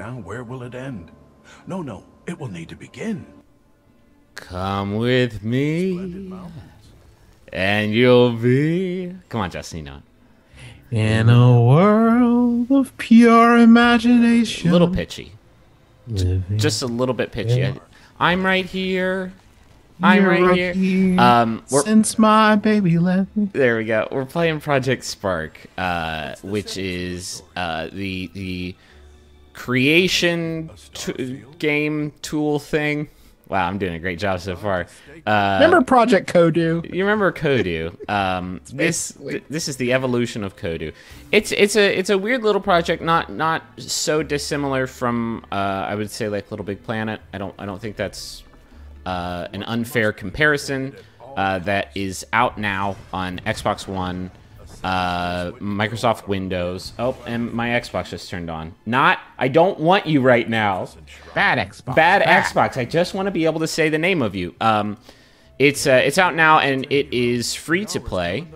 now, where will it end? No, no, it will need to begin. Come with Splendid me, mountains. and you'll be... Come on, Justin, you know it. In a world of pure imagination. A little pitchy. Living Just a little bit pitchy. Yeah. I'm right here. I'm right here. Since my baby left me. There we go. We're playing Project Spark, which is the creation game tool thing. Wow, I'm doing a great job so far. Remember Project Kodu? You remember Kodu? This is the evolution of Kodu. It's a weird little project, not so dissimilar from I would say like Little Big Planet. I don't think that's an unfair comparison. That is out now on Xbox One, Microsoft Windows. Oh, and my Xbox just turned on. I don't want you right now. Bad Xbox. Bad Xbox. I just want to be able to say the name of you. It's out now and it is free to play.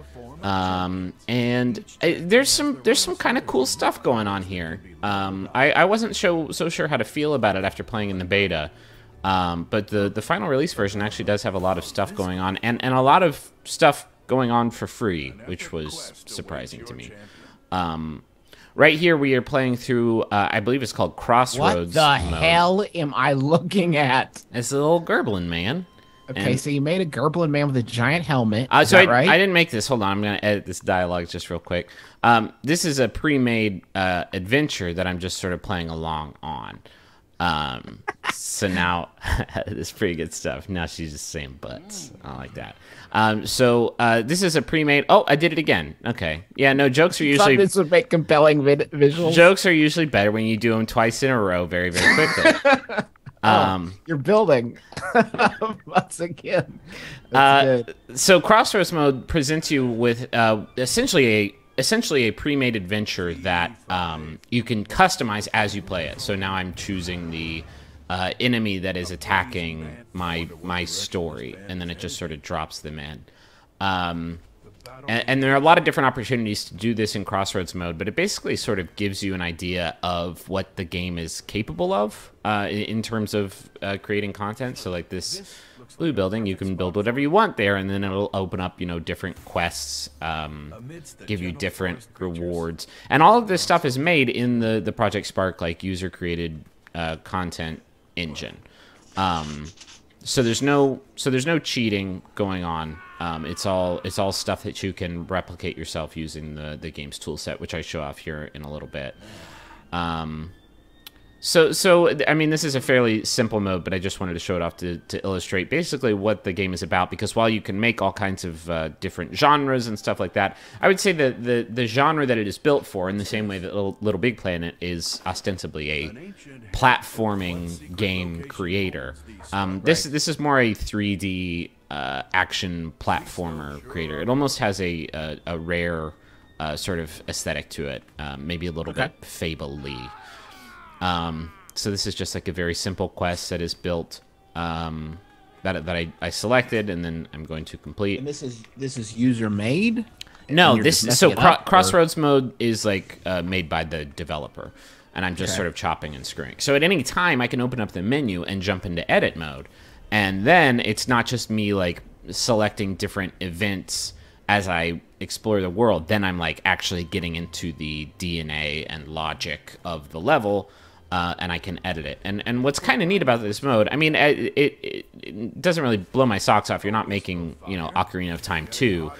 There's some kind of cool stuff going on here. I wasn't so sure how to feel about it after playing in the beta. But the final release version actually does have a lot of stuff going on and a lot of stuff going on for free, which was surprising to me. Right here we are playing through, I believe it's called Crossroads What the Mode. hell am I looking at? It's a little Gerblin man. Okay, And- so you made a Gerblin man with a giant helmet. Is So that right? I didn't make this. Hold on, I'm going to edit this dialogue just real quick. This is a pre-made adventure that I'm just sort of playing along on. So now, this is pretty good stuff. Now she's just saying butts. I like that. This is a pre-made... Oh, I did it again. Okay. Yeah, no, jokes are Thought usually... this would make compelling visuals. Jokes are usually better when you do them twice in a row very, very quickly. You're building once again. That's good. So Crossroads Mode presents you with essentially a pre-made adventure that you can customize as you play it. So now I'm choosing the enemy that is attacking my story, and then it just sort of drops them in. And there are a lot of different opportunities to do this in Crossroads Mode, but it basically sort of gives you an idea of what the game is capable of in terms of creating content. So like this blue building, you can build whatever you want there, and then it'll open up, different quests, give you different rewards. And all of this stuff is made in the Project Spark, like, user-created content engine. So there's no cheating going on. It's all stuff that you can replicate yourself using the game's toolset, which I show off here in a little bit. So I mean, this is a fairly simple mode, but I just wanted to show it off to illustrate basically what the game is about. Because while you can make all kinds of different genres and stuff like that, I would say that the genre that it is built for, in the same way that Little Big Planet is ostensibly a platforming game creator, this is more a 3D action platformer creator. It almost has a rare sort of aesthetic to it, maybe a little bit Fable-y. So this is just like a very simple quest that is built, that I selected, and then I'm going to complete. And this is user made? No, Crossroads. Crossroads Mode is like made by the developer, and I'm just sort of chopping and screwing. So at any time, I can open up the menu and jump into edit mode, and then it's not just me like selecting different events as I explore the world. Then I'm like actually getting into the DNA and logic of the level. And I can edit it. And what's kind of neat about this mode, I mean, it doesn't really blow my socks off. You're not making, Ocarina of Time 2.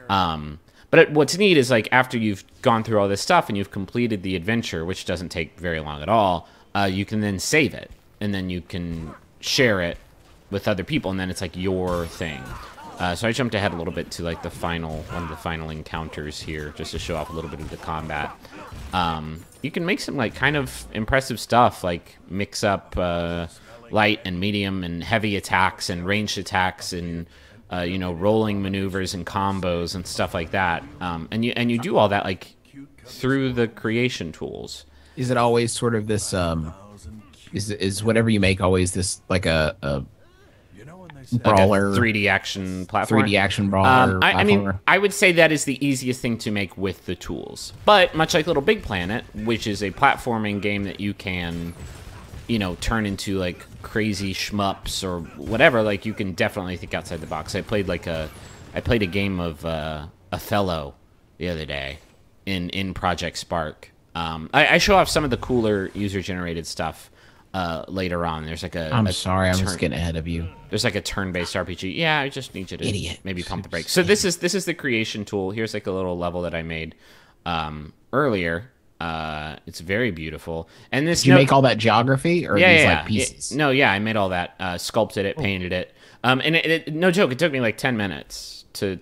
But what's neat is, like, after you've gone through all this stuff and you've completed the adventure, which doesn't take very long at all, you can then save it. And then you can share it with other people, and then it's, like, your thing. So I jumped ahead a little bit to, like, one of the final encounters here, just to show off a little bit of the combat. You can make some, like, kind of impressive stuff, like mix up light and medium and heavy attacks and ranged attacks and, rolling maneuvers and combos and stuff like that. And you do all that, like, through the creation tools. Is it always sort of this, is whatever you make always this, like, brawler, 3D action platform. 3D action brawler. I mean, platformer. I would say that is the easiest thing to make with the tools. But much like Little Big Planet, which is a platforming game that you can, you know, turn into like crazy shmups or whatever. Like you can definitely think outside the box. I played a game of Othello the other day in Project Spark. I show off some of the cooler user-generated stuff later on. There's like a... I'm sorry, I'm just getting ahead of you. There's like a turn-based RPG. Yeah, I just need you to Idiot. maybe pump the brakes. So this is the creation tool. Here's like a little level that I made earlier. It's very beautiful. And this... Did you make all that geography? Or like pieces? I made all that. Sculpted it, painted it. And no joke, it took me like 10 minutes to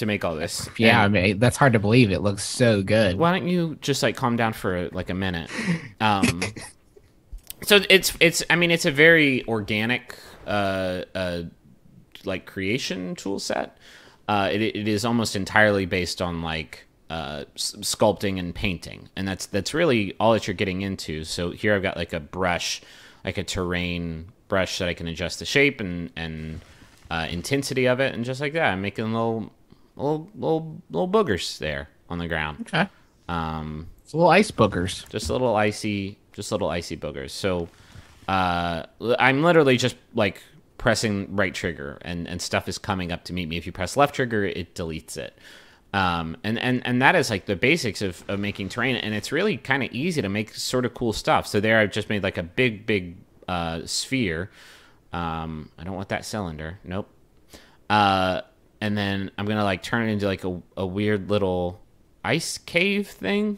make all this. Yeah, And I mean, that's hard to believe. It looks so good. why don't you just like calm down for like a minute? So it's I mean, it's a very organic like creation tool set. It is almost entirely based on like sculpting and painting, and that's really all that you're getting into. So here I've got like a brush, like a terrain brush that I can adjust the shape and intensity of it, and just like that, I'm making little boogers there on the ground. Okay. It's little ice boogers. Just little icy boogers. So I'm literally just like pressing right trigger, and stuff is coming up to meet me. If you press left trigger, it deletes it. And that is like the basics of making terrain, and it's really kind of easy to make sort of cool stuff. So there I've just made like a big sphere. I don't want that cylinder. Nope. And then I'm gonna like turn it into like a weird little ice cave thing.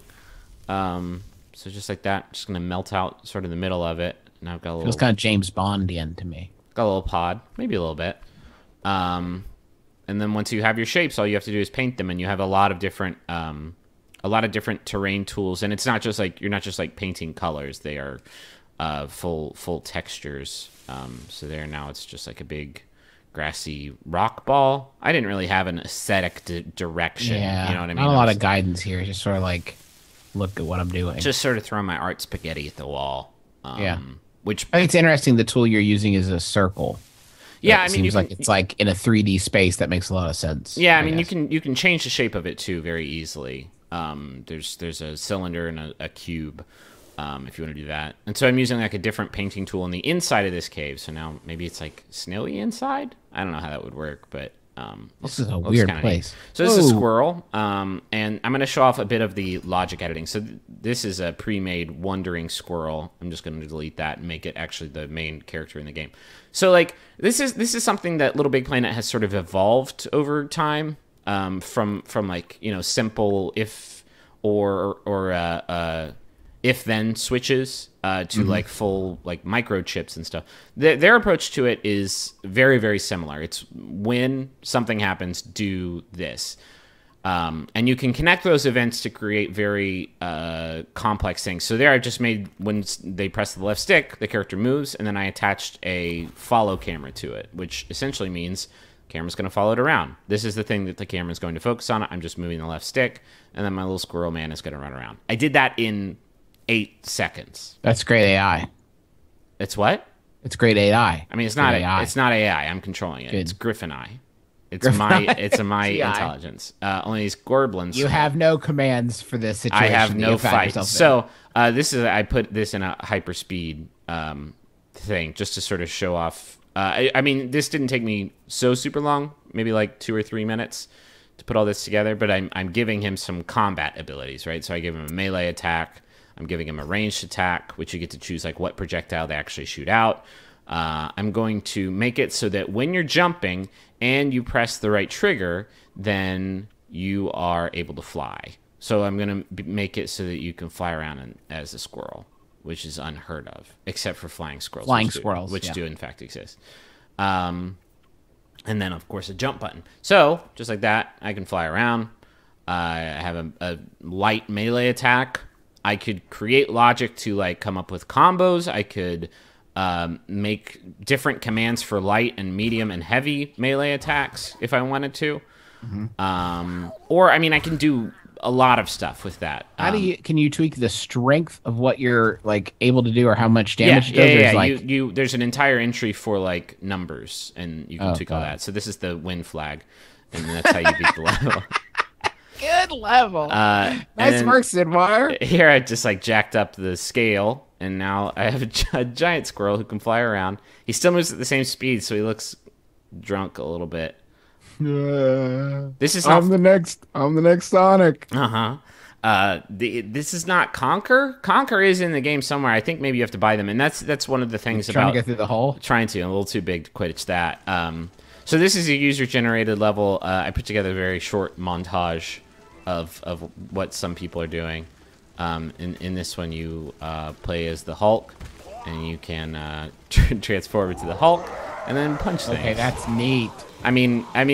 So just like that, just gonna melt out sort of the middle of it. And I've got a little. Feels kind of James Bondian to me. Got a little pod, maybe a little bit. And then once you have your shapes, all you have to do is paint them, and you have a lot of different terrain tools. And it's not just like you're not just like painting colors; they are full textures. So there now it's just like a big grassy rock ball. I didn't really have an aesthetic direction. Yeah, you know what I mean? Not a lot of guidance here. Just sort of like look at what I'm doing. Just sort of throwing my art spaghetti at the wall. Yeah. Which I think it's interesting. The tool you're using is a circle. Yeah, It seems like it's like in a 3D space. That makes a lot of sense. Yeah, I mean you can change the shape of it too very easily. There's a cylinder and a cube. If you want to do that. And so I'm using like a different painting tool on the inside of this cave. So now maybe it's like snowy inside. I don't know how that would work, but this is a weird place. Neat. So this is Squirrel, and I'm going to show off a bit of the logic editing. So this is a pre-made wandering squirrel. I'm just going to delete that and make it actually the main character in the game. So like this is something that Little Big Planet has sort of evolved over time, from like, you know, simple if or if-then switches to like full like microchips and stuff. Their approach to it is very, very similar. It's when something happens, do this. And you can connect those events to create very complex things. So there I've just made, when they press the left stick, the character moves, and then I attached a follow camera to it, which essentially means the camera's going to follow it around. This is the thing that the camera's going to focus on. I'm just moving the left stick, and then my little squirrel man is going to run around. I did that in 8 seconds. That's great AI. It's what? It's great AI. I mean, it's not AI. It's not AI. I'm controlling it. Good. It's Griffin AI. It's my intelligence. Only these Gorblins. You have no commands for this situation. I have no fight. So I put this in a hyperspeed thing just to sort of show off. I mean, this didn't take me so super long. Maybe like 2 or 3 minutes to put all this together. But I'm giving him some combat abilities, right? So I give him a melee attack. I'm giving him a ranged attack, which you get to choose like what projectile they actually shoot out. I'm going to make it so that when you're jumping and you press the right trigger, then you are able to fly. So I'm going to make it so that you can fly around as a squirrel, which is unheard of, except for flying squirrels. Which do in fact exist. And then, of course, a jump button. So, just like that, I can fly around. I have a light melee attack. I could create logic to like come up with combos. I could make different commands for light and medium and heavy melee attacks if I wanted to. Mm-hmm. Or I mean, I can do a lot of stuff with that. How do you can you tweak the strength of what you're like able to do or how much damage it does? Yeah. Like... You there's an entire entry for like numbers, and you can tweak all that. So this is the win flag, and that's how you beat the level. Good level. Nice work, Sidwire. Here I just like jacked up the scale, and now I have a giant squirrel who can fly around. He still moves at the same speed, so he looks drunk a little bit. This is not... I'm the next Sonic. This is not Conquer. Conquer is in the game somewhere. I think maybe you have to buy them, and that's one of the things trying about to get through the hole. Trying to, I'm a little too big to quit that. So this is a user-generated level. I put together a very short montage of what some people are doing. In this one, you play as the Hulk, and you can transform into the Hulk and then punch things. Okay, that's neat. I mean, and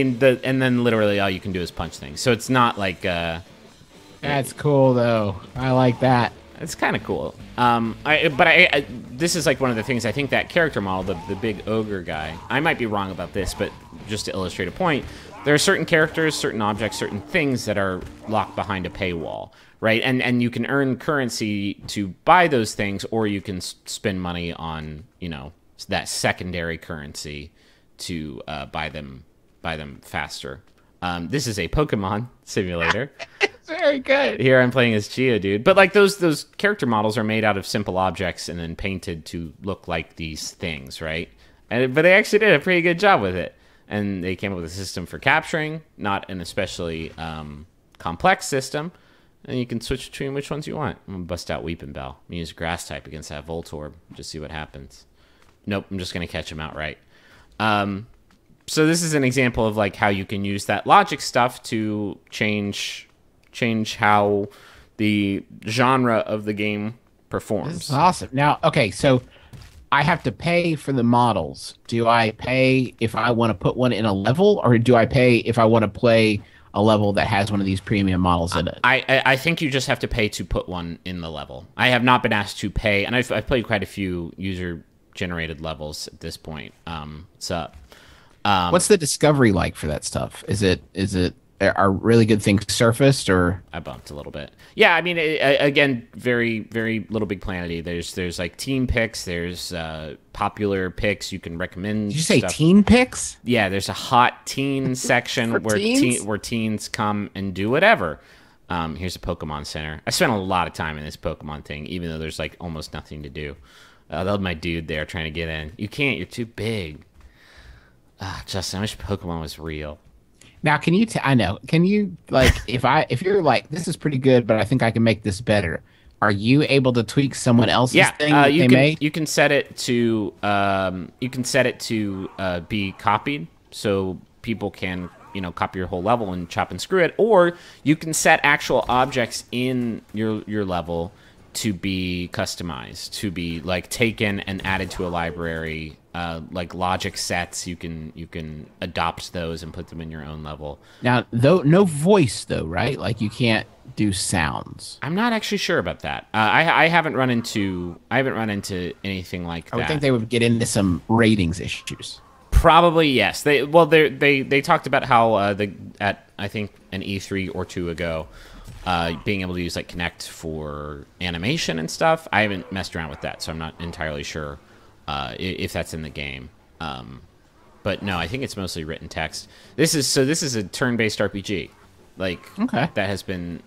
then literally all you can do is punch things. So it's not like. That's cool though. I like that. It's kind of cool. This is like one of the things. I think that character model, the big ogre guy. I might be wrong about this, but just to illustrate a point, there are certain characters, certain objects, certain things that are locked behind a paywall, right? And you can earn currency to buy those things, or you can spend money on that secondary currency to buy them faster. This is a Pokemon simulator. It's very good. Here I'm playing as Geodude, but like those character models are made out of simple objects and then painted to look like these things, right? But they actually did a pretty good job with it, and they came up with a system for capturing, not an especially complex system, and you can switch between which ones you want. I'm gonna bust out Weeping Bell. I'm gonna use Grass type against that Voltorb, just see what happens. Nope, I'm just gonna catch him outright. So this is an example of like how you can use that logic stuff to change how the genre of the game performs. This is awesome. Now, okay, so I have to pay for the models. Do I pay if I want to put one in a level, or do I pay if I want to play a level that has one of these premium models in it? I think you just have to pay to put one in the level. I have not been asked to pay, and I've played quite a few user-generated levels at this point. What's the discovery like for that stuff? Is it are really good things surfaced, or I bumped a little bit? Yeah, I mean, again, very very Little Big Planety. There's like team picks. There's popular picks you can recommend. Did you say teen picks? Yeah, there's a hot teen section where teens come and do whatever. Here's a Pokemon Center. I spent a lot of time in this Pokemon thing, even though there's like almost nothing to do. That was my dude there trying to get in. You can't. You're too big. Justin, I wish Pokemon was real. Now, can you? I know. Can you like if you're like, this is pretty good, but I think I can make this better. Are you able to tweak someone else's thing that they made? You can set it to be copied, so people can copy your whole level and chop and screw it, or you can set actual objects in your level to be customized, to be like taken and added to a library, like logic sets. You can adopt those and put them in your own level. Now, though, no voice though, right? Like you can't do sounds. I'm not actually sure about that. I haven't run into anything like that. I would think they would get into some ratings issues. Probably yes. They talked about how at I think an E3 or two ago. Being able to use like Connect for animation and stuff. I haven't messed around with that, so I'm not entirely sure if that's in the game. But no, I think it's mostly written text. This is a turn-based RPG, that has been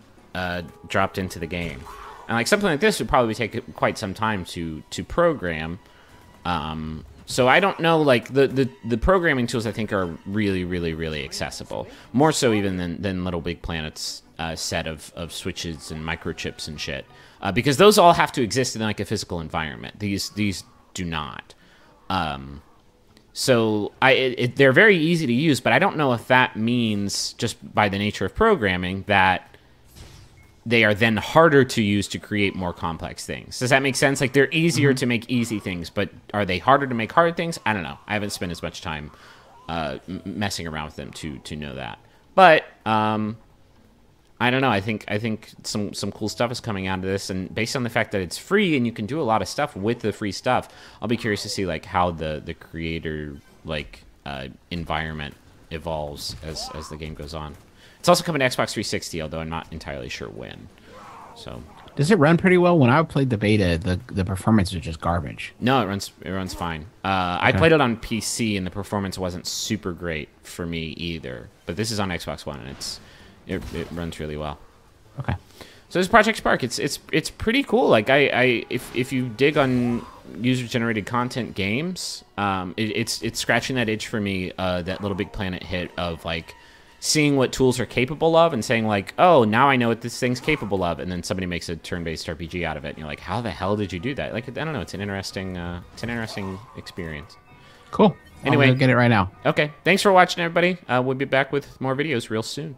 dropped into the game, and like something like this would probably take quite some time to program. So I don't know, like the programming tools I think are really, really, really accessible, more so even than Little Big Planet's set of switches and microchips and shit, because those all have to exist in like a physical environment. These do not. So they're very easy to use, but I don't know if that means, just by the nature of programming, that they are then harder to use to create more complex things. Does that make sense? Like they're easier to make easy things, but are they harder to make hard things? I don't know. I haven't spent as much time messing around with them to know that. But I don't know. I think some cool stuff is coming out of this, and based on the fact that it's free and you can do a lot of stuff with the free stuff, I'll be curious to see like how the creator environment evolves as the game goes on. It's also coming to Xbox 360, although I'm not entirely sure when. So. Does it run pretty well? When I played the beta, the performance was just garbage. No, it runs fine. I played it on PC, and the performance wasn't super great for me either. But this is on Xbox One, and it runs really well. Okay. So this Project Spark, it's pretty cool. Like if you dig on user-generated content games, it's scratching that itch for me. That Little Big Planet hit of like seeing what tools are capable of and saying like, oh, now I know what this thing's capable of, and then somebody makes a turn-based RPG out of it, and you're like, how the hell did you do that? Like, I don't know. It's an interesting experience. Cool. Anyway, I'll go get it right now. Okay. Thanks for watching, everybody. We'll be back with more videos real soon.